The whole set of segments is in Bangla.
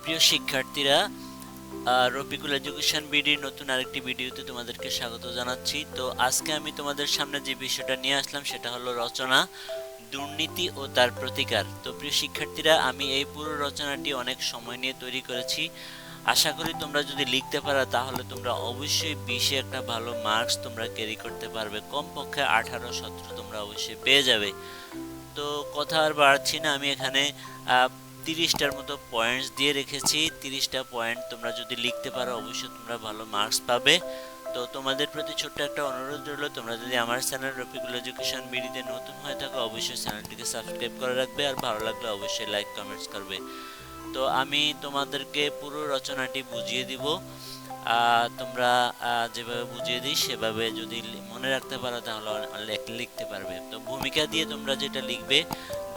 প্রিয় শিক্ষার্থীরা, রফিকুল এডুকেশন বিডির নতুন আরেকটি ভিডিওতে তোমাদেরকে স্বাগত জানাচ্ছি। তো আজকে আমি তোমাদের সামনে যে বিষয়টা নিয়ে আসলাম সেটা হলো রচনা, দুর্নীতি ও তার প্রতিকার। তো প্রিয় শিক্ষার্থীরা, আমি এই পুরো রচনাটি অনেক সময় নিয়ে তৈরি করেছি। আশা করি তোমরা যদি লিখতে পারো তাহলে তোমরা অবশ্যই 20-এ একটা ভালো মার্কস তোমরা ক্যারি করতে পারবে। কমপক্ষে 18-17 তোমরা অবশ্যই পেয়ে যাবে। তো কথা আর বাড়াচ্ছি না, আমি এখানে 30টার মতো পয়েন্টস দিয়ে রেখেছি। 30টা পয়েন্ট তোমরা যদি লিখতে পারো অবশ্যই তোমরা ভালো মার্কস পাবে। তো তোমাদের প্রতি ছোট্ট একটা অনুরোধ রইল, তোমরা যদি আমার চ্যানেল রফিকুল এডুকেশন বিডিতে নতুন হয়ে থাকো অবশ্যই চ্যানেলটিকে সাবস্ক্রাইব করে রাখবে, আর ভালো লাগলে অবশ্যই লাইক কমেন্টস করবে। তো আমি তোমাদেরকে পুরো রচনাটি বুঝিয়ে দিব। তোমরা যেভাবে বুঝিয়ে দিই সেভাবে যদি মনে রাখতে পারো তাহলে লিখতে পারবে। তো ভূমিকা দিয়ে তোমরা যেটা লিখবে,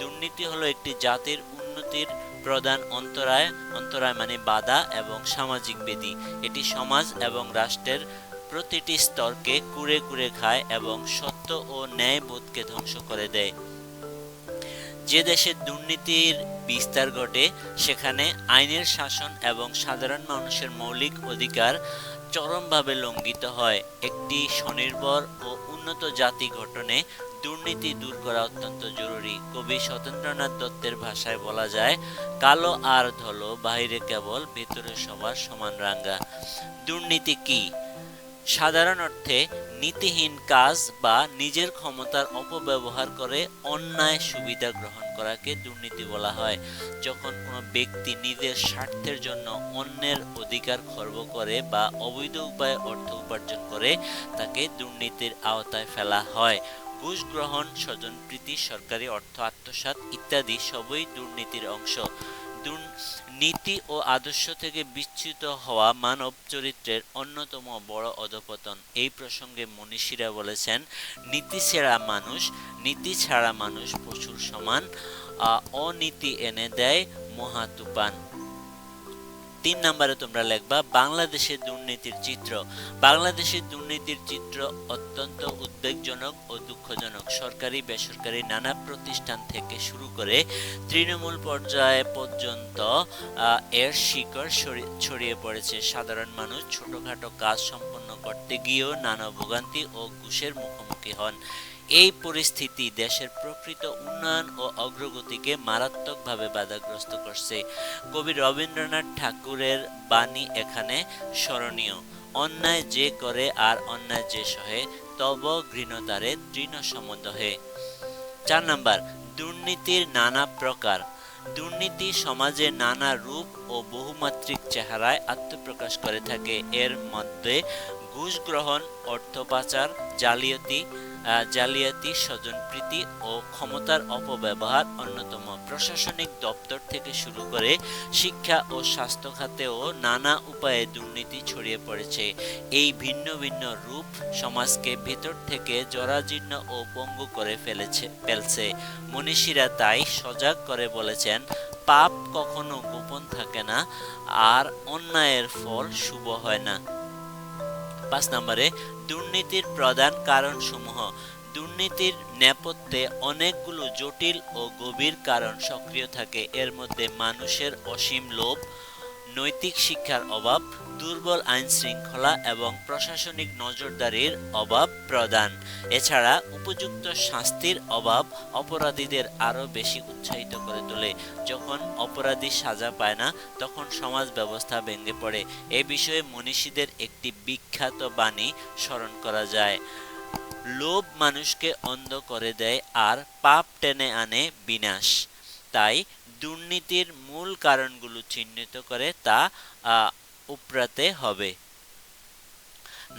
দুর্নীতি হলো একটি জাতির উন্নতির প্রধান অন্তরায়। অন্তরায় মানে বাধা এবং সামাজিক ব্যাধি। এটি সমাজ এবং রাষ্ট্রের প্রতিটি স্তরকে কুরে কুরে খায় এবং সত্য ও ন্যায়বোধকে ধ্বংস করে দেয়। যে দেশে দুর্নীতির বিস্তার ঘটে সেখানে আইনের শাসন এবং সাধারণ মানুষের মৌলিক অধিকার চরমভাবে লঙ্ঘিত হয়। একটি স্বনির্ভর ও উন্নত জাতি গঠনে দুর্নীতি দূর করা অত্যন্ত জরুরি। কবি সত্যেন্দ্রনাথ দত্তের ভাষায় বলা যায়, কালো আর ধলো বাহিরে কেবল, ভেতরে সবার সমান রাঙ্গা। দুর্নীতি কি? সাধারণ অর্থে নীতিহীন কাজ বা নিজের ক্ষমতার অপব্যবহার করে অন্যায় সুবিধা গ্রহণ করাকে দুর্নীতি বলা হয়। যখন কোনো ব্যক্তি নিজের স্বার্থের জন্য অন্যের অধিকার খর্ব করে বা অবৈধ উপায়ে অর্থ উপার্জন করে তাকে দুর্নীতির আওতায় ফেলা হয়। ঘুষ গ্রহণ, স্বজনপ্রীতি, সরকারি অর্থ আত্মসাৎ ইত্যাদি সবই দুর্নীতির অংশ। নীতি ও আদর্শ থেকে বিচ্যুত হওয়া মানব চরিত্রের অন্যতম বড় অধঃপতন। এই প্রসঙ্গে মনীষীরা বলেছেন, নীতি ছাড়া মানুষ পশুর সমান, অনীতি এনে দেয় মহা তুফান। 3 নম্বরে তোমরা লিখবা বাংলাদেশের দুর্নীতির চিত্র। বাংলাদেশের দুর্নীতির চিত্র অত্যন্ত উদ্বেগজনক ও দুঃখজনক। সরকারি বেসরকারি নানা প্রতিষ্ঠান থেকে শুরু করে তৃণমূল পর্যায়ে পর্যন্ত এর শিকড় ছড়িয়ে পড়েছে। সাধারণ মানুষ ছোটখাটো কাজ সম্পন্ন করতে গিয়েও নানা ভোগান্তি ও ঘুষের মুখোমুখি হন। এই পরিস্থিতি দেশের প্রকৃত উন্নয়ন ও অগ্রগতিকে মারাত্মকভাবে বাধাগ্রস্ত করছে। কবি রবীন্দ্রনাথ ঠাকুরের বাণী এখানে স্মরণীয়, অন্যায় যে করে আর অন্যায় যে সহে, তব ঘৃণতারে তৃণ সমদহে। 4 নাম্বার, দুর্নীতির নানা প্রকার। দুর্নীতি সমাজে নানা রূপ ও বহুমাত্রিক চেহারায় আত্মপ্রকাশ করে থাকে। এর মধ্যে ঘুষ গ্রহণ, অর্থ পাচার, জালিয়াতি, স্বজনপ্রীতি ও ক্ষমতার অপব্যবহার অন্যতম। প্রশাসনিক দপ্তর থেকে শুরু করে শিক্ষা ও স্বাস্থ্য খাতেও নানা উপায়ে দুর্নীতি ছড়িয়ে পড়েছে। এই ভিন্ন ভিন্ন রূপ সমাজকে ভেতর থেকে জরাজীর্ণ ও পঙ্গু করে ফেলছে। মনীষীরা তাই সজাগ করে বলেছেন, পাপ কখনো গোপন থাকে না, আর অন্যায়ের ফল শুভ হয় না। 5 নম্বরে দুর্নীতির প্রধান কারণসমূহ। দুর্নীতির নেপথ্যে অনেকগুলো জটিল ও গভীর কারণ সক্রিয় থাকে। এর মধ্যে মানুষের অসীম লোভ, নৈতিক শিক্ষার অভাব, দুর্বল আইন শৃঙ্খলা এবং প্রশাসনিক নজরদারির অভাব প্রধান। এছাড়া উপযুক্ত শাস্তির অভাব অপরাধীদের আরও বেশি উৎসাহিত করে তোলে। যখন অপরাধী সাজা পায় না তখন সমাজ ব্যবস্থা ভেঙে পড়ে। এ বিষয়ে মনীষীদের একটি বিখ্যাত বাণী স্মরণ করা যায়, লোভ মানুষকে অন্ধ করে দেয় আর পাপ টেনে আনে বিনাশ। তাই দুর্নীতির মূল কারণগুলো চিহ্নিত করে তা উপড়াতে হবে।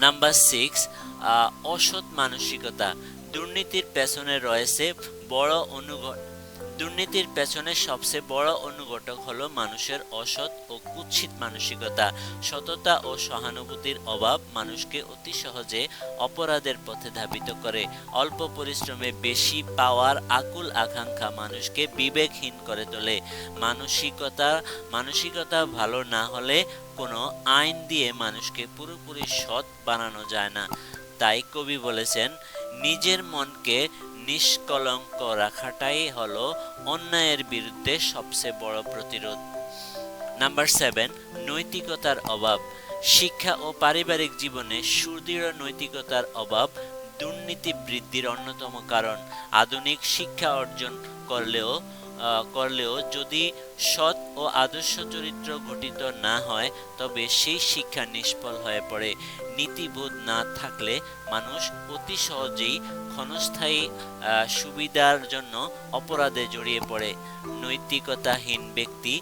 নাম্বার 6, অসৎ মানসিকতা। দুর্নীতির পেছনে রয়েছে বড় দুর্নীতির পেছনে সবচেয়ে বড় অনুঘটক হলো মানুষের অসৎ ও কুৎসিত মানসিকতা। সততা ও সহানুভূতির অভাব মানুষকে অতি সহজে অপরাধের পথে ধাবিত করে। অল্প পরিশ্রমে বেশি পাওয়ার আকুল আকাঙ্ক্ষা মানুষকে বিবেকহীন করে তোলে। মানসিকতা ভালো না হলে কোনো আইন দিয়ে মানুষকে পুরোপুরি সৎ বানানো যায় না। তাই কবি বলেছেন, নিজের মনকে নিষ্কলঙ্ক রাখাটাই হলো অন্যায়ের বিরুদ্ধে সবচেয়ে বড় প্রতিরোধ। নাম্বার 7, নৈতিকতার অভাব। শিক্ষা ও পারিবারিক জীবনে সুদৃঢ় নৈতিকতার অভাব দুর্নীতি বৃদ্ধির অন্যতম কারণ। আধুনিক শিক্ষা অর্জন করলেও যদি সৎ ও আদর্শ চরিত্র গঠিত না হয় তবে সেই শিক্ষা নিষ্ফল হয়ে পড়ে। নীতিবোধ না থাকলে মানুষ অতি সহজেই ক্ষণস্থায়ী সুবিধার জন্য অপরাধে জড়িয়ে পড়ে। নৈতিকতাহীন ব্যক্তি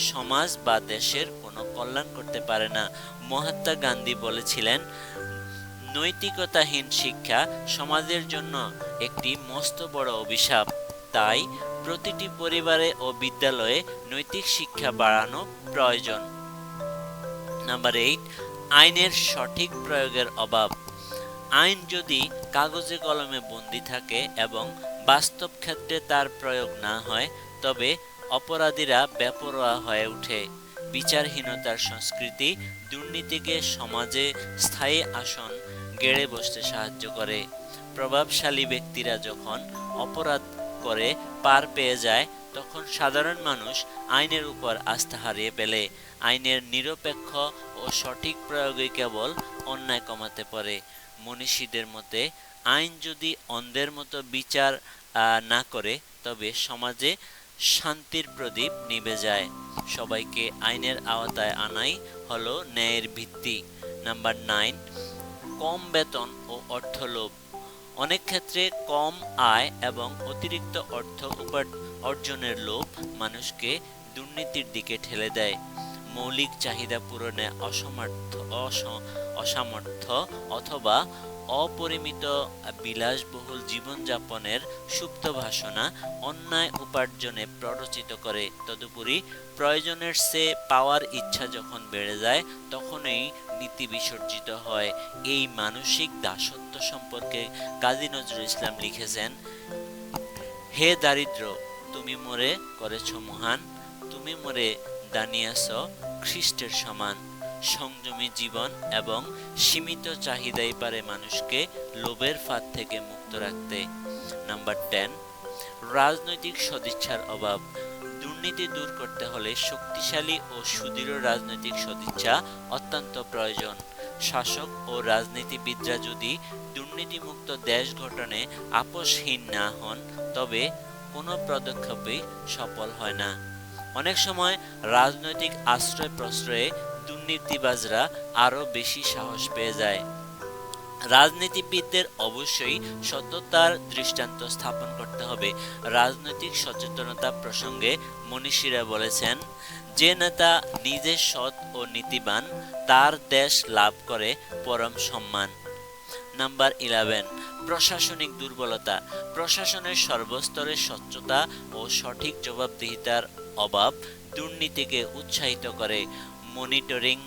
সমাজ বা দেশের কোনো কল্যাণ করতে পারে না। মহাত্মা গান্ধী বলেছিলেন, নৈতিকতাহীন শিক্ষা সমাজের জন্য একটি মস্ত বড় অভিশাপ। তাই প্রতিটি পরিবারে ও বিদ্যালয়ে নৈতিক শিক্ষা বাড়ানো প্রয়োজন। নাম্বার 8, আইনের সঠিক প্রয়োগের অভাব। আইন যদি কাগজে কলমে বন্দী থাকে এবং বাস্তব ক্ষেত্রে তার প্রয়োগ না হয় তবে অপরাধীরা বেপরোয়া হয়ে ওঠে। বিচারহীনতার সংস্কৃতি দুর্নীতিকে সমাজে স্থায়ী আসন গেড়ে বসতে সাহায্য করে। প্রভাবশালী ব্যক্তিরা যখন অপরাধ করে পার পেয়ে যায় তখন সাধারণ মানুষ আইনের উপর আস্থা হারিয়ে ফেলে। আইনের নিরপেক্ষ ও সঠিক প্রয়োগই কেবল অন্যায় কমাতে পারে। মনীষীদের মতে আইন যদি অন্ধের মতো বিচার না করে তবে সমাজে শান্তির প্রদীপ নিভে যায়। সবাইকে আইনের আওতায় আনাই হলো ন্যায়ের ভিত্তি। নাম্বার 9, কম বেতন ও অর্থলোভ। অনেক ক্ষেত্রে কম আয় এবং অতিরিক্ত অর্থ অর্জনের লোভ মানুষকে দুর্নীতির দিকে ঠেলে দেয়। মৌলিক চাহিদা পূরণে অসামর্থ্য অথবা অপরিমিত বিলাসবহুল জীবনযাপনের সুপ্ত বাসনা অন্যায় উপার্জনে প্ররোচিত করে। তদুপরি প্রয়োজনের চেয়ে পাওয়ার ইচ্ছা যখন বেড়ে যায় তখনই নীতি বিসর্জিত হয়। এই মানসিক দাসত্ব সম্পর্কে কাজী নজরুল ইসলাম লিখেছেন, হে দারিদ্র, তুমি মোরে করেছ মহান, তুমি মোরে দানিয়াছ খ্রিস্টের সমান। সংযমী জীবন এবং সীমিত চাহিদাই পারে মানুষকে লোভের ফাঁদ থেকে মুক্ত রাখতে। নাম্বার 10, রাজনৈতিক সদিচ্ছার অভাব। দুর্নীতি দূর করতে হলে শক্তিশালী ও সুদৃঢ় রাজনৈতিক সদিচ্ছা অত্যন্ত প্রয়োজন। শাসক ও রাজনীতিবিদরা যদি দুর্নীতিমুক্ত দেশ গঠনে আপোষহীন না হন তবে কোনো পদক্ষেপই সফল হয় না। অনেক সময় রাজনৈতিক আশ্রয় প্রশ্রয়ে দুর্নীতিবাজরা আরো বেশি সাহস পেয়ে যায়। রাজনীতিবিদদের অবশ্যই সততার দৃষ্টান্ত স্থাপন করতে হবে। রাজনৈতিক সচেতনতা প্রসঙ্গে মনীষীরা বলেছেন, যে নেতা নিজে সৎ ও নীতিবান তার দেশ লাভ করে পরম সম্মান। নাম্বার 11, প্রশাসনিক দুর্বলতা। প্রশাসনের সর্বস্তরে স্বচ্ছতা ও সঠিক জবাবদিহিতার অভাব দুর্নীতিকে উৎসাহিত করে। মনিটরিং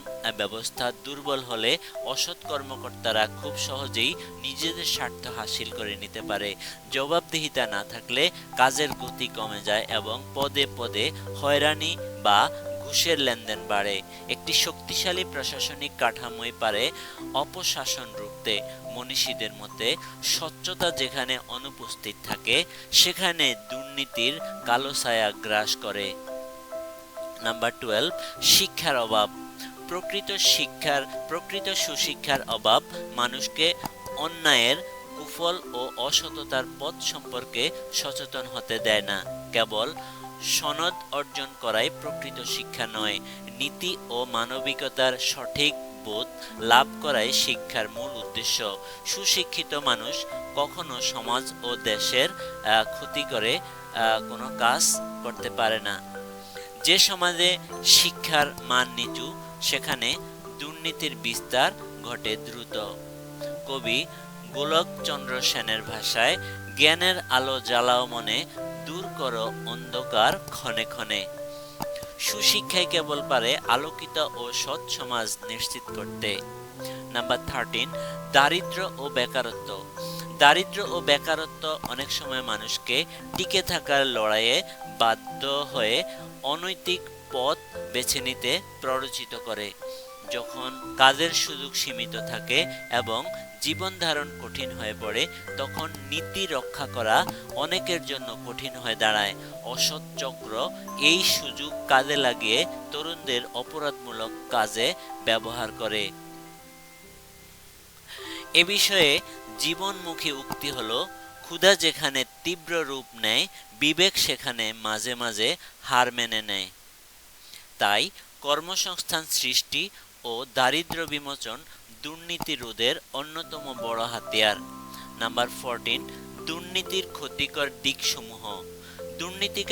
ব্যবস্থা দুর্বল হলে অসৎ কর্মকর্তারা খুব সহজেই নিজেদের স্বার্থ হাসিল করে নিতে পারে। জবাবদিহিতা না থাকলে কাজের গতি কমে যায় এবং পদে পদে হয়রানি বা ঘুষের লেনদেন বাড়ে। একটি শক্তিশালী প্রশাসনিক কাঠামোই পারে অপশাসন রুখতে। মনীষীদের মতে স্বচ্ছতা যেখানে অনুপস্থিত থাকে সেখানে দুর্নীতির কালো ছায়া গ্রাস করে। নাম্বার 12, শিক্ষার অভাব। প্রকৃত সুশিক্ষার অভাব মানুষকে অন্যায়ের কুফল ও অসততার পথ সম্পর্কে সচেতন হতে দেয় না। কেবল সনদ অর্জন করাই প্রকৃত শিক্ষা নয়, নীতি ও মানবিকতার সঠিক বোধ লাভ করাই শিক্ষার মূল উদ্দেশ্য। সুশিক্ষিত মানুষ কখনো সমাজ ও দেশের ক্ষতি করে কোনো কাজ করতে পারে না। যে সমাজে শিক্ষার মান নিচু সেখানে দুর্নীতির বিস্তার ঘটে দ্রুত। কবি গোলকচন্দ্র সেনের ভাষায়, জ্ঞানের আলো জ্বালাও মনে, দূর করো অন্ধকার ক্ষণে ক্ষণে। সুশিক্ষাই কেবল পারে আলোকিত ও সৎ সমাজ নিশ্চিত করতে। নাম্বার 13, দারিদ্র্য ও বেকারত্ব। দারিদ্র্য ও বেকারত্ব অনেক সময় মানুষকে টিকে থাকার লড়াইয়ে বাধ্য হয়ে অনৈতিক পথ বেছে নিতে প্ররোচিত করে। যখন কাজের সুযোগ সীমিত থাকে এবং জীবন ধারণ কঠিন হয়ে পড়ে, তখন নীতি রক্ষা করা অনেকের জন্য কঠিন হয়ে দাঁড়ায়। অসৎ চক্র এই সুযোগ কাজে লাগিয়ে তরুণদের অপরাধমূলক কাজে ব্যবহার করে। এ বিষয়ে জীবনমুখী উক্তি হলো, ক্ষুধা যেখানে তীব্র রূপ নেয়, বিবেক সেখানে মাঝে মাঝে হার মেনে নেয়। তাই কর্মসংস্থান সৃষ্টি ও দারিদ্র্য বিমোচন দুর্নীতি রোধের অন্যতম বড় হাতিয়ার। নাম্বার 14, দুর্নীতির ক্ষতিকর দিকসমূহ। দুর্নীতি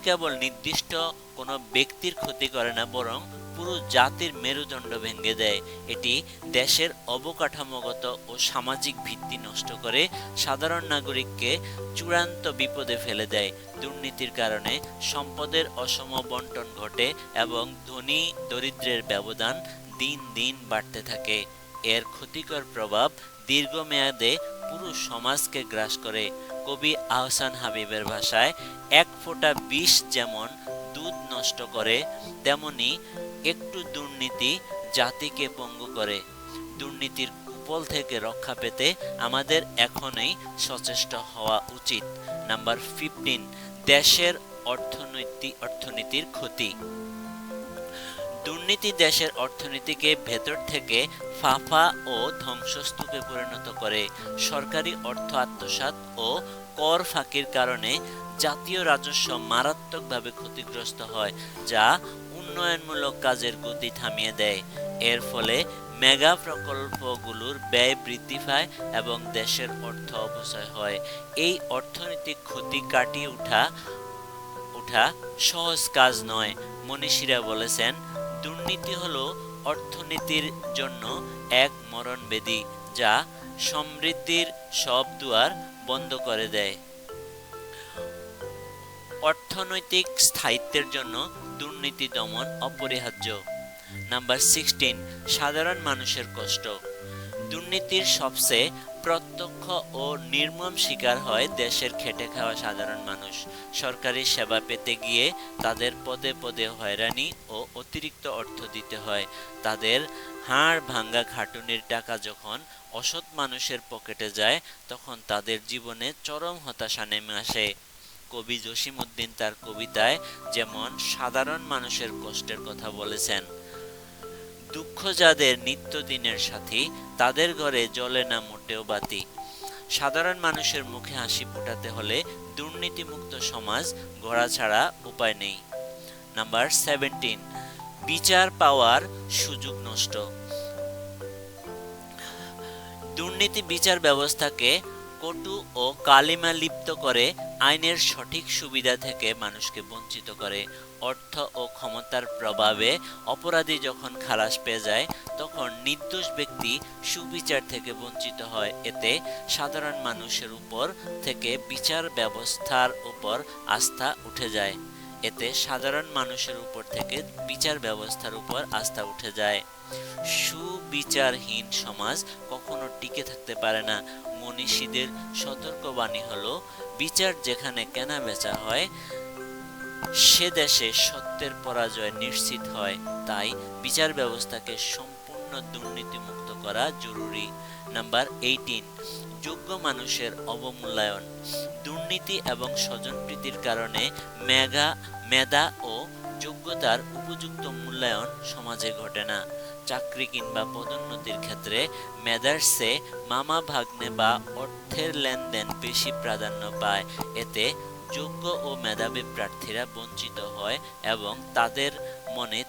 কেবল নির্দিষ্ট কোনো ব্যক্তির ক্ষতি করে না, বরং পুরো জাতির মেরুদণ্ড ভেঙে দেয়। এটি দেশের অবকাঠামোগত ও সামাজিক ভিত্তি নষ্ট করে সাধারণ নাগরিককে চূড়ান্ত বিপদে ফেলে দেয়। দুর্নীতির কারণে সম্পদের অসম বন্টন ঘটে এবং ধনী দরিদ্রের ব্যবধান দিন দিন বাড়তে থাকে। এর ক্ষতিকর প্রভাব দীর্ঘমেয়াদে পুরো সমাজকে গ্রাস করে। কবি আহসান হাবীবের ভাষায়, এক ফোঁটা বিষ যেমন দুধ নষ্ট করে, তেমনি একটু দুর্নীতি জাতিকে পঙ্গু করে। দুর্নীতির কুফল থেকে রক্ষা পেতে আমাদের এখনই সচেষ্ট হওয়া উচিত। নাম্বার 15, দেশের অর্থনীতির ক্ষতি। দুর্নীতি দেশের অর্থনীতিকে ভেতর থেকে ফাঁফা ও ধ্বংসস্তূপে পরিণত করে। সরকারি অর্থ আত্মসাৎ ও কর ফাঁকির কারণে জাতীয় রাজস্ব মারাত্মকভাবে ক্ষতিগ্রস্ত হয়, যা উন্নয়নমূলক কাজের গতি থামিয়ে দেয়। এর ফলে মেগা প্রকল্পগুলোর ব্যয় বৃদ্ধি পায় এবং দেশের অর্থ অপচয় হয়। এই অর্থনৈতিক ক্ষতি কাটিয়ে ওঠা সহজ কাজ নয়। মনীষীরা বলেছেন, দুর্নীতি হলো অর্থনীতির জন্য এক মরণবেদী, যা সমৃদ্ধির সব দুয়ার বন্ধ করে দেয়। অর্থনৈতিক স্থায়িত্বের জন্য দুর্নীতি দমন অপরিহার্য। নাম্বার 16, সাধারণ মানুষের কষ্ট। দুর্নীতির সবচেয়ে প্রত্যক্ষ ও নির্মম শিকার হয় দেশের খেটে খাওয়া সাধারণ মানুষ। সরকারি সেবা পেতে গিয়ে তাদের পদে পদে হয়রানি ও অতিরিক্ত অর্থ দিতে হয়। তাদের হাড় ভাঙ্গা খাটুনির টাকা যখন অসৎ মানুষের পকেটে যায়, তখন তাদের জীবনে চরম হতাশা নেমে আসে। কবি জসিমউদ্দিন তার কবিতায় যেমন সাধারণ মানুষের কষ্টের কথা বলেছেন, দুঃখ যাদের নিত্যদিনের সাথী, তাদের ঘরে জ্বলে না মোটেও বাতি। সাধারণ মানুষের মুখে হাসি ফোটাতে হলে দুর্নীতিমুক্ত সমাজ গড়া ছাড়া উপায় নেই। নাম্বার 17, বিচার পাওয়ার সুযোগ নষ্ট। দুর্নীতি বিচার ব্যবস্থাকে কটু ও কালিমা লিপ্ত করে আইনের সঠিক সুবিধা থেকে মানুষকে বঞ্চিত করে। অর্থ ও ক্ষমতার প্রভাবে অপরাধী যখন খালাস পেয়ে যায়, তখন নির্দোষ ব্যক্তি সুবিচার থেকে বঞ্চিত হয়। এতে সাধারণ মানুষের উপর থেকে বিচার ব্যবস্থার উপর আস্থা উঠে যায়। সুবিচারহীন সমাজ কখনো টিকে থাকতে পারে না। মনীষীদের সতর্কবাণী হলো, বিচার যেখানে কেনা বেচা হয়, সে দেশে সত্যের পরাজয় নিশ্চিত হয়। তাই বিচার ব্যবস্থাকে সম্পূর্ণ দুর্নীতিমুক্ত করা জরুরি। নাম্বার 18, যোগ্য মানুষের অবমূল্যায়ন। দুর্নীতি এবং স্বজনপ্রীতির কারণে মেধা ও যোগ্যতার উপযুক্ত মূল্যায়ন সমাজে ঘটে না। চাকরি কিংবা পদোন্নতির ক্ষেত্রে মেধার চেয়ে মামা ভাগ্নে বা অর্থের লেনদেন বেশি প্রাধান্য পায়। এতে যোগ্য ও মেধাবী প্রার্থীরা বঞ্চিত হয় এবং তাদের মনে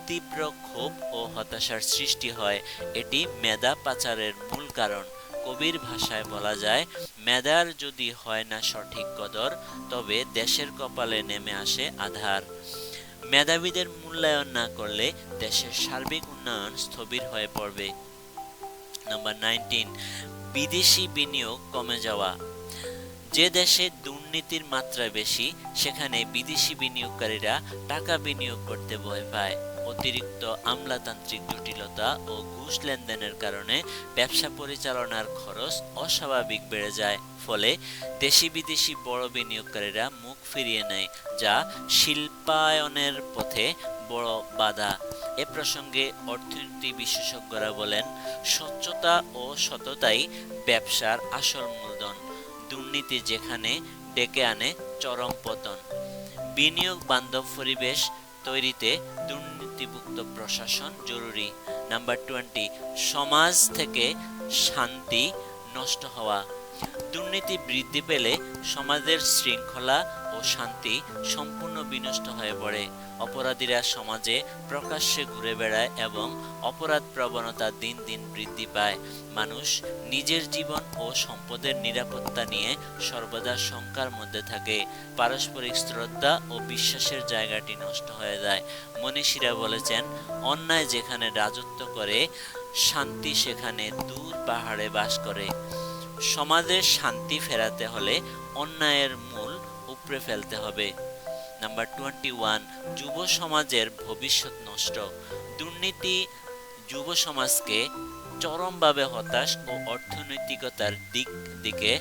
তীব্র ক্ষোভ ও হতাশার সৃষ্টি হয়। এটি মেধা পাচারের মূল কারণ। কবির ভাষায় বলা যায়, মেধার যদি হয় না সঠিক কদর, তবে দেশের কপালে নেমে আসে আঁধার। মেধাবীদের মূল্যায়ন না করলে দেশের সার্বিক উন্নয়ন স্থবির হয়ে পড়বে। নাম্বার 19, বিদেশি বিনিয়োগ কমে যাওয়া। যে দেশে দুর্নীতির মাত্রা বেশি, সেখানে বিদেশি বিনিয়োগকারীরা টাকা বিনিয়োগ করতে ভয় পায়। অতিরিক্ত আমলাতান্ত্রিক জটিলতা ও ঘুষ লেনদেনের কারণে ব্যবসা পরিচালনার খরচ অস্বাভাবিক বেড়ে যায়। ফলে দেশি বিদেশি বড় বিনিয়োগকারীরা মুখ ফিরিয়ে নেয়, যা শিল্পায়নের পথে বড় বাধা। এ প্রসঙ্গে অর্থনীতি বিশেষজ্ঞরা বলেন, স্বচ্ছতা ও সততাই ব্যবসার আসল মূলধন। দুর্নীতি যেখানে ডেকে আনে চরম পতন। বিনিয়োগ বান্ধব পরিবেশ তৈরিতে দুর্নীতিমুক্ত প্রশাসন জরুরি। নাম্বার 20, সমাজ থেকে শান্তি নষ্ট হওয়া। দুর্নীতি বৃদ্ধি পেলে সমাজের শৃঙ্খলা ও শান্তি সম্পূর্ণ বিনষ্ট হয়ে পড়ে। অপরাধীরা সমাজে প্রকাশ্যে ঘুরে বেড়ায় এবং অপরাধ প্রবণতা দিন দিন বৃদ্ধি পায়। মানুষ নিজের জীবন ও সম্পদের নিরাপত্তা নিয়ে সর্বদা শঙ্কার মধ্যে থাকে। পারস্পরিক শ্রদ্ধা ও বিশ্বাসের জায়গাটি নষ্ট হয়ে যায়। মনীষীরা বলেছেন, অন্যায় যেখানে রাজত্ব করে, শান্তি সেখানে দূর পাহাড়ে বাস করে। সমাজে শান্তি ফেরাতে হলে অন্যায়ের মূল উপড়ে ফেলতে হবে। নাম্বার 21, যুব সমাজের ভবিষ্যৎ নষ্ট। দুর্নীতি যুব সমাজকে চরমভাবে হতাশ ও অর্থনৈতিকতার দিকে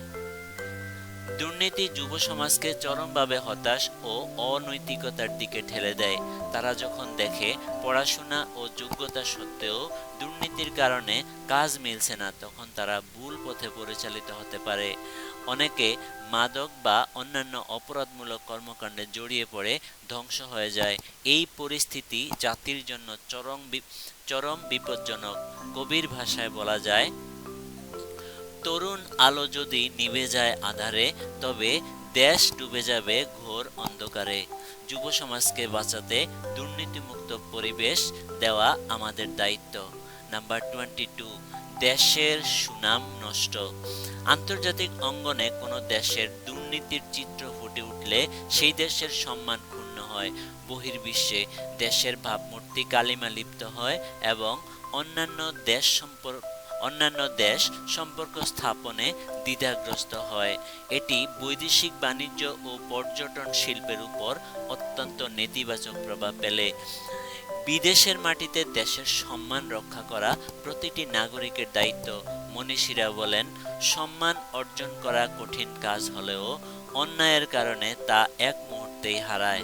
দুর্নীতি যুব সমাজকে চরমভাবে হতাশ ও অনৈতিকতার দিকে ঠেলে দেয়। তারা যখন দেখে পড়াশোনা ও যোগ্যতা সত্ত্বেও দুর্নীতির কারণে কাজ মিলছে না, তখন তারা ভুল পথে পরিচালিত হতে পারে। অনেকে মাদক বা অন্যান্য অপরাধমূলক কর্মকাণ্ডে জড়িয়ে পড়ে ধ্বংস হয়ে যায়। এই পরিস্থিতি জাতির জন্য চরম বিপজ্জনক। কবির ভাষায় বলা যায়, তরুণ আলো যদি নিভে যায় আঁধারে, তবে দেশ ডুবে যাবে ঘোর অন্ধকারে। যুব সমাজকে বাঁচাতে দুর্নীতিমুক্ত পরিবেশ দেওয়া আমাদের দায়িত্ব। নাম্বার 22, দেশের সুনাম নষ্ট। আন্তর্জাতিক অঙ্গনে কোনো দেশের দুর্নীতির চিত্র ফুটে উঠলে সেই দেশের সম্মান ক্ষুণ্ণ হয়। বহির্বিশ্বে দেশের ভাবমূর্তি কালিমা লিপ্ত হয় এবং অন্যান্য দেশ সম্পর্ক স্থাপনে দ্বিধাগ্রস্ত হয়। এটি বৈদেশিক বাণিজ্য ও পর্যটন শিল্পের উপর অত্যন্ত নেতিবাচক প্রভাব ফেলে। বিদেশের মাটিতে দেশের সম্মান রক্ষা করা প্রতিটি নাগরিকের দায়িত্ব। মনীষীরা বলেন, সম্মান অর্জন করা কঠিন কাজ হলেও অন্যায়ের কারণে তা এক মুহূর্তেই হারায়।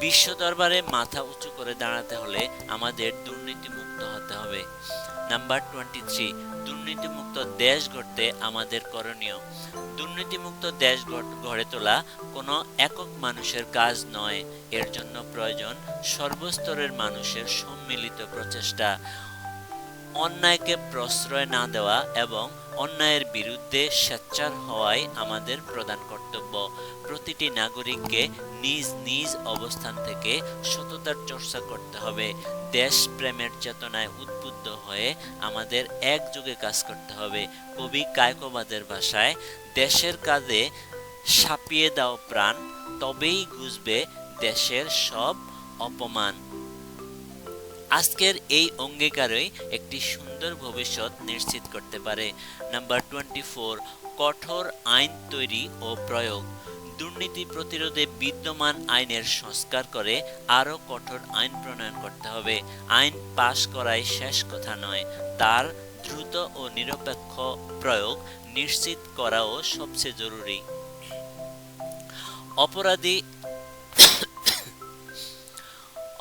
বিশ্ব দরবারে মাথা উঁচু করে দাঁড়াতে হলে আমাদের দুর্নীতিমুক্ত হতে হবে। নাম্বার 23, দুর্নীতিমুক্ত দেশ গড়তে আমাদের করণীয়। দুর্নীতিমুক্ত দেশ গড়ে তোলা কোনো একক মানুষের কাজ নয়। এর জন্য প্রয়োজন সর্বস্তরের মানুষের সম্মিলিত প্রচেষ্টা। অন্যায়কে প্রশ্রয় না দেওয়া এবং অন্যায়ের বিরুদ্ধে সোচ্চার হওয়াই আমাদের প্রধান কর্তব্য। প্রতিটি নাগরিককে নিজ নিজ অবস্থান থেকে সততার চর্চা করতে হবে। দেশপ্রেমের চেতনায় উদ্বুদ্ধ হয়ে আমাদের একযোগে কাজ করতে হবে। কবি কায়কোবাদের ভাষায়, দেশের কাজে ছাপিয়ে দাও প্রাণ, তবেই ঘুচবে দেশের সব অপমান। আজকের এই অঙ্গীকারই একটি সুন্দর ভবিষ্যৎ নিশ্চিত করতে পারে। নাম্বার 24, কঠোর আইন তৈরি ও প্রয়োগ। দুর্নীতি প্রতিরোধে বিদ্যমান আইনের সংস্কার করে আরও কঠোর আইন প্রণয়ন করতে হবে। আইন পাশ করাই শেষ কথা নয়, তার দ্রুত ও নিরপেক্ষ প্রয়োগ নিশ্চিত করাও সবচেয়ে জরুরি।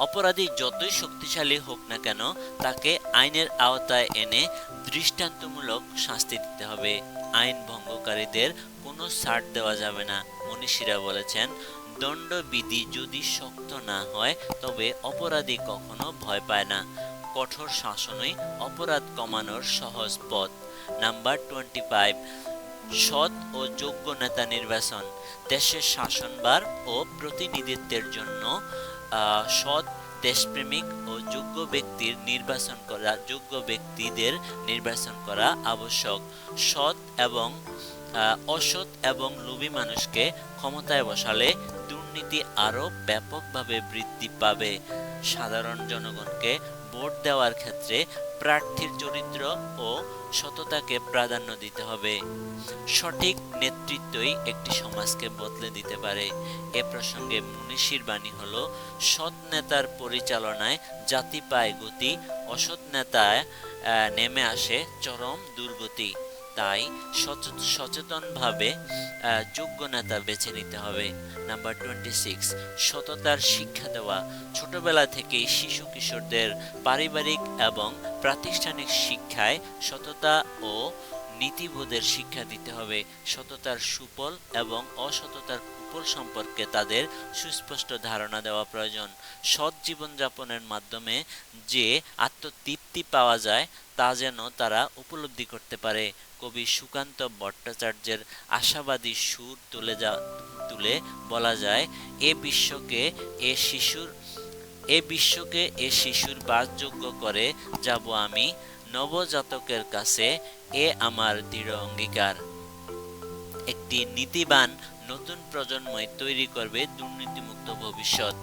অপরাধী যতই শক্তিশালী হোক না কেন, তাকে আইনের আওতায় এনে দৃষ্টান্তমূলক শাস্তি দিতে হবে। আইন ভঙ্গকারীদের কোনো ছাড় দেওয়া যাবে না। মনীষীরা বলেছেন, দণ্ডবিধি যদি শক্ত না হয় তবে অপরাধী কখনো ভয় পায় না। কঠোর শাসনই অপরাধ কমানোর সহজ পথ। নাম্বার 25, সৎ ও যোগ্য নেতা নির্বাচন। দেশের শাসনভার ও প্রতিনিধিত্বের জন্য সৎ, দেশপ্রেমিক ও যোগ্য ব্যক্তিদের নির্বাচন করা আবশ্যক। সৎ এবং অসৎ এবং লোভী মানুষকে ক্ষমতায় বসালে দুর্নীতি আরো ব্যাপকভাবে বৃদ্ধি পাবে। সাধারণ জনগণকে ভোট দেওয়ার ক্ষেত্রে প্রার্থীর চরিত্র ও সততাকে প্রাধান্য দিতে হবে। সঠিক নেতৃত্বই একটি সমাজকে বদলে দিতে পারে। এ প্রসঙ্গে মনীষীর বাণী হলো, সৎ নেতার পরিচালনায় জাতি পায় গতি, অসৎ নেতায় নেমে আসে চরম দুর্গতি। তাই সচেতনভাবে যোগ্য নেতা বেছে নিতে হবে। নাম্বার 26, সততার শিক্ষা দেওয়া। ছোটবেলা থেকেই শিশু কিশোরদের পারিবারিক এবং প্রাতিষ্ঠানিক শিক্ষায় সততা ও নীতিবোধের শিক্ষা দিতে হবে। সততার সুফল এবং অসততার কুফল সম্পর্কে তাদের সুস্পষ্ট ধারণা দেওয়া প্রয়োজন। সৎ জীবনযাপনের মাধ্যমে যে আত্মতৃপ্তি পাওয়া যায় তা যেন তারা উপলব্ধি করতে পারে। কবি সুকান্ত ভট্টাচার্যের আশাবাদী সুর তুলে বলা যায়, এ শিশুর বাসযোগ্য করে যাব আমি, নবজাতকের কাছে এ আমার দৃঢ় অঙ্গীকার। একটি নীতিবান নতুন প্রজন্মই তৈরি করবে দুর্নীতিমুক্ত ভবিষ্যৎ।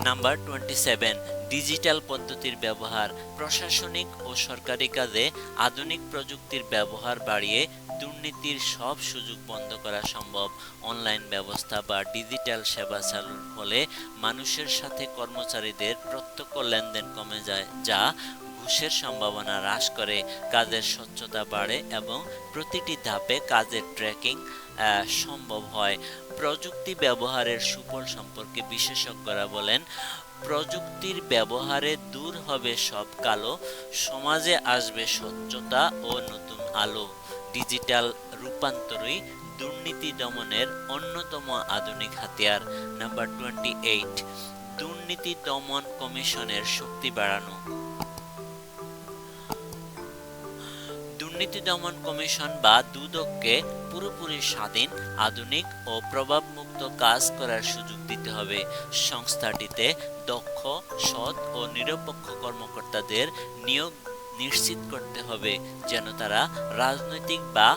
নাম্বার 27, ডিজিটাল পদ্ধতির ব্যবহার। প্রশাসনিক ও সরকারি কাজে আধুনিক প্রযুক্তির ব্যবহার বাড়িয়ে দুর্নীতির সব সুযোগ বন্ধ করা সম্ভব। অনলাইন ব্যবস্থা বা ডিজিটাল সেবা চালুর ফলে মানুষের সাথে কর্মচারীদের প্রত্যক্ষ লেনদেন কমে যায়, যা ঘুষের সম্ভাবনা হ্রাস করে, কাজের স্বচ্ছতা বাড়ে এবং প্রতিটি ধাপে কাজের ট্র্যাকিং সম্ভব হয়। প্রযুক্তি ব্যবহারের সুফল সম্পর্কে বিশেষজ্ঞরা বলেন, প্রযুক্তির ব্যবহারে দূর হবে সব কালো, সমাজে আসবে স্বচ্ছতা ও নতুন আলো। ডিজিটাল রূপান্তরই দুর্নীতি দমনের অন্যতম আধুনিক হাতিয়ার। নাম্বার 28, দুর্নীতি দমন কমিশনের শক্তি বাড়ানো। দুর্নীতি দমন কমিশন বা দুদককে পুরোপুরি স্বাধীন, আধুনিক ও প্রভাবমুক্ত কাজ করার সুযোগ দিতে হবে। সংস্থাটিতে দক্ষ, সৎ ও নিরপেক্ষ কর্মকর্তাদের নিয়োগ নিশ্চিত করতে হবে, যেন তারা রাজনৈতিক বা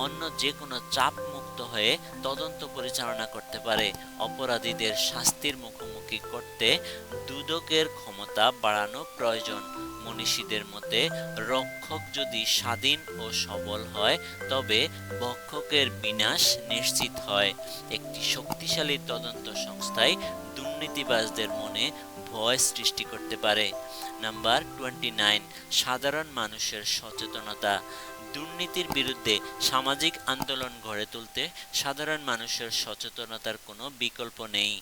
অন্য যে কোনো চাপ মুক্ত হয়ে তদন্ত পরিচালনা করতে পারে। অপরাধীদের শাস্তির মুখোমুখি করতে দুদকের ক্ষমতা বাড়ানো প্রয়োজন। মনীষীদের মতে, রক্ষক যদি স্বাধীন ও সবল হয় তবে ভক্ষকের বিনাশ নিশ্চিত হয়। একটি শক্তিশালী তদন্ত সংস্থায় দুর্নীতিবাজদের মনে ভয় সৃষ্টি করতে পারে। নাম্বার 29, সাধারণ মানুষের সচেতনতা। দুর্নীতির বিরুদ্ধে সামাজিক আন্দোলন গড়ে তুলতে সাধারণ মানুষের সচেতনতার কোনো বিকল্প নেই।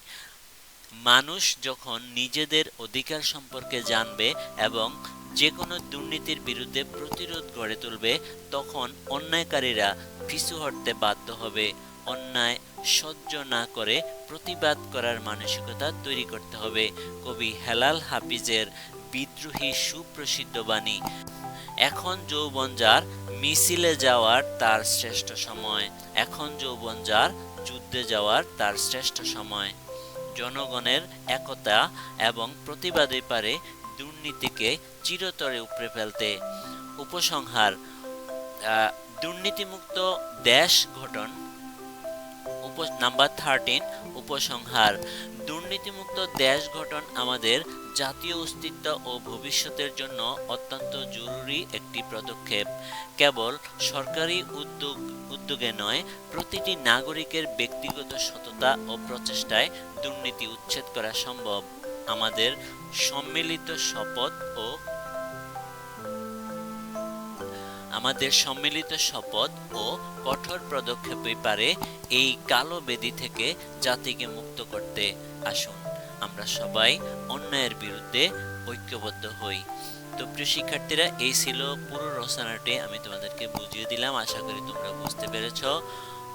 মানুষ যখন নিজেদের অধিকার সম্পর্কে জানবে এবং যে কোনো দুর্নীতির বিরুদ্ধে প্রতিরোধ গড়ে তুলবে, তখন অন্যায়কারীরা পিছু হটতে বাধ্য হবে। অন্যায় সহ্য না করে প্রতিবাদ করার মানসিকতা তৈরি করতে হবে। কবি হেলাল হাফিজের বিদ্রোহী সুপ্রসিদ্ধ বাণী, এখন যৌবন যার মিছিলে যাওয়ার তার শ্রেষ্ঠ সময়, এখন যৌবন যার যুদ্ধে যাওয়ার তার শ্রেষ্ঠ সময়। জনগণের একতা এবং প্রতিবাদই পারে দুর্নীতিকে চিরতরে উপড়ে ফেলতে। উপসংহার, দুর্নীতিমুক্ত দেশ গঠন। নাম্বার 13, উপসংহার। দুর্নীতিমুক্ত দেশ গঠন আমাদের জাতীয় অস্তিত্ব ও ভবিষ্যতের জন্য অত্যন্ত জরুরি একটি পদক্ষেপ। কেবল সরকারি উদ্যোগে নয়, প্রতিটি নাগরিকের ব্যক্তিগত সততা ও প্রচেষ্টায় দুর্নীতি উচ্ছেদ করা সম্ভব। আমাদের সম্মিলিত শপথ ও কঠোর পদক্ষেপই পারে এই কালো বেদি থেকে জাতিকে মুক্ত করতে। আসুন আমরা সবাই অন্যায়ের বিরুদ্ধে ঐক্যবদ্ধ হই। তো প্রিয় শিক্ষার্থীরা, এই ছিল পুরো রচনাটি আমি তোমাদেরকে বুঝিয়ে দিলাম। আশা করি তোমরা বুঝতে পেরেছ।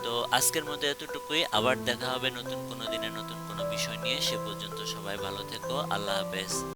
তো আজকের মধ্যে এতটুকুই। আবার দেখা হবে নতুন কোনো দিনে নতুন কোনো বিষয় নিয়ে। সে পর্যন্ত সবাই ভালো থেকো। আল্লাহ হাফেজ।